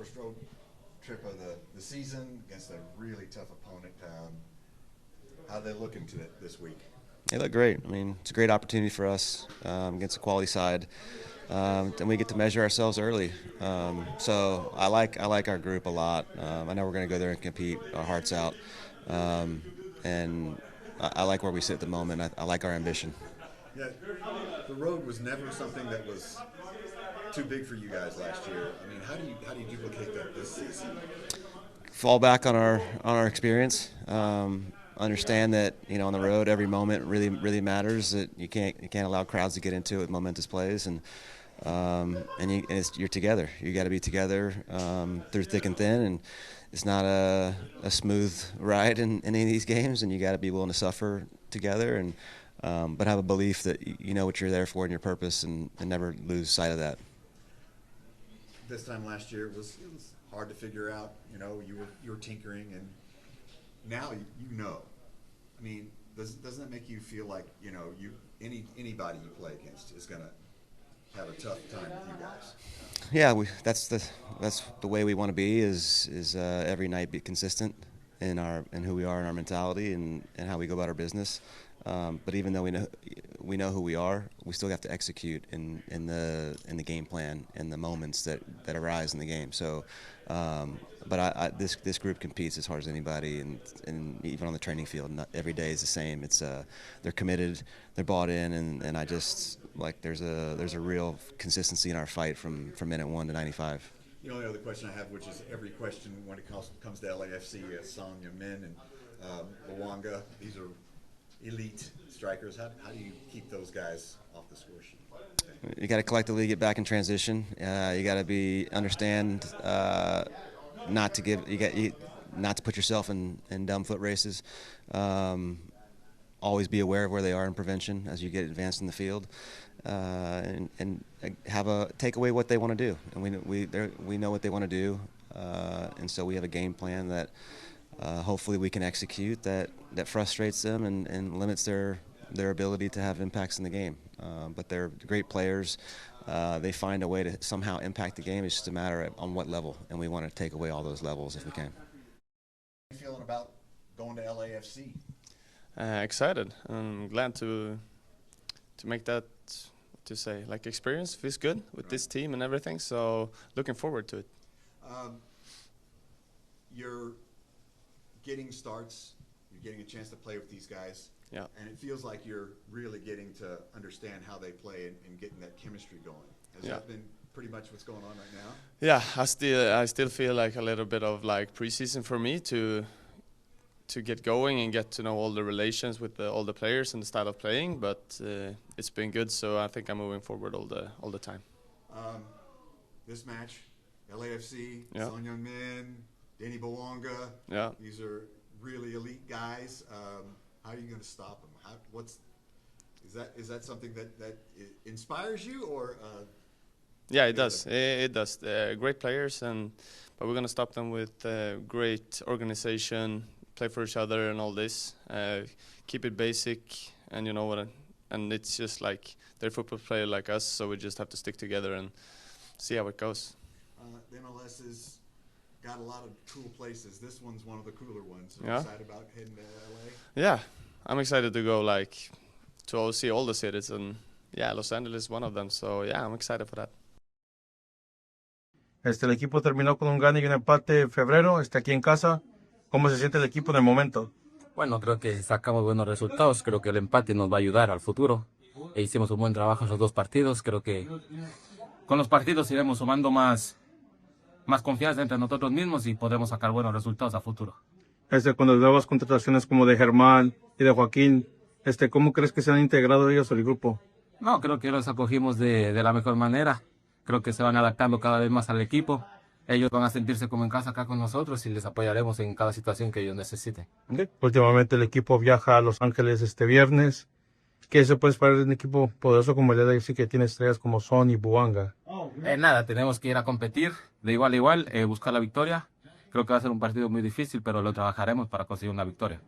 first road trip of the season against a really tough opponent. How they looking to it this week? They look great. I mean, it's a great opportunity for us against a quality side. Then we get to measure ourselves early. So I like our group a lot. I know we're going to go there and compete our hearts out. And I like where we sit at the moment. I like our ambition. Yeah, the road was never something that was too big for you guys last year. I mean, how do you duplicate that this season? Fall back on our experience. Understand that on the road every moment really matters. That you can't allow crowds to get into it with momentous plays, and you're together. You got to be together through thick and thin, and it's not a smooth ride in any of these games, and you got to be willing to suffer together, and but have a belief that you know what you're there for and your purpose, and never lose sight of that. This time last year it was hard to figure out. You were tinkering, and now you know. I mean, doesn't that make you feel like anybody you play against is gonna have a tough time with you guys? Yeah, that's the way we want to be. Is every night be consistent in who we are and our mentality and how we go about our business. But even though we know who we are, we still have to execute in the game plan and the moments that arise in the game. So, but this group competes as hard as anybody, and even on the training field, not every day is the same. It's they're committed, they're bought in, and I just like there's a real consistency in our fight from minute 1 to 95. The only other question I have, which is every question when it comes to LAFC, Son Heung-min and Luanga, these are elite strikers. How do you keep those guys off the score sheet? You got to collectively get back in transition. You got to understand not to put yourself in dumb foot races. Always be aware of where they are in prevention as you get advanced in the field, and take away what they want to do. And we know what they want to do, and so we have a game plan that hopefully we can execute that frustrates them and limits their ability to have impacts in the game. But they're great players. They find a way to somehow impact the game. It's just a matter of on what level, and we want to take away all those levels if we can. How are you feeling about going to LAFC? Excited. I'm glad to make that experience. Feels good with this team and everything. So looking forward to it. You're getting starts. You're getting a chance to play with these guys. Yeah. And it feels like you're really getting to understand how they play and getting that chemistry going. Has that been pretty much what's going on right now? Yeah, I still feel like a little bit of preseason for me to get going and get to know all the relations with all the players and the style of playing. But it's been good, so I think I'm moving forward all the time. This match, LAFC, yeah. Son Heung-min, Danny Bowanga. Yeah. These are really elite guys. How are you going to stop them? Is that something that inspires you, or? Yeah, it does. It does. Great players, but we're going to stop them with great organization, play for each other, and all this. Keep it basic, and you know what? And it's just like they're a football player like us, so we just have to stick together and see how it goes. The MLS has got a lot of cool places. This one's one of the cooler ones. Are you Yeah. excited about heading to LA? Yeah, I'm excited to go to see all the cities, and Los Angeles is one of them. So I'm excited for that. El equipo terminó con un gane y un empate en febrero, aquí en casa. ¿Cómo se siente el equipo en el momento? Bueno, creo que sacamos buenos resultados. Creo que el empate nos va a ayudar al futuro. Hicimos un buen trabajo en los 2 partidos. Creo que con los partidos iremos sumando más confianza entre nosotros mismos y podremos sacar buenos resultados a futuro. Con las nuevas contrataciones como de Germán y de Joaquín, ¿cómo crees que se han integrado ellos al grupo? No, creo que los acogimos de la mejor manera. Creo que se van adaptando cada vez más al equipo. Ellos van a sentirse como en casa acá con nosotros y les apoyaremos en cada situación que ellos necesiten. Últimamente el equipo viaja a Los Ángeles este viernes. ¿Qué se puede esperar de un equipo poderoso como el LAFC que tiene estrellas como Son y Bowanga? Nada, tenemos que ir a competir de igual a igual, buscar la victoria. Creo que va a ser un partido muy difícil, pero lo trabajaremos para conseguir una victoria.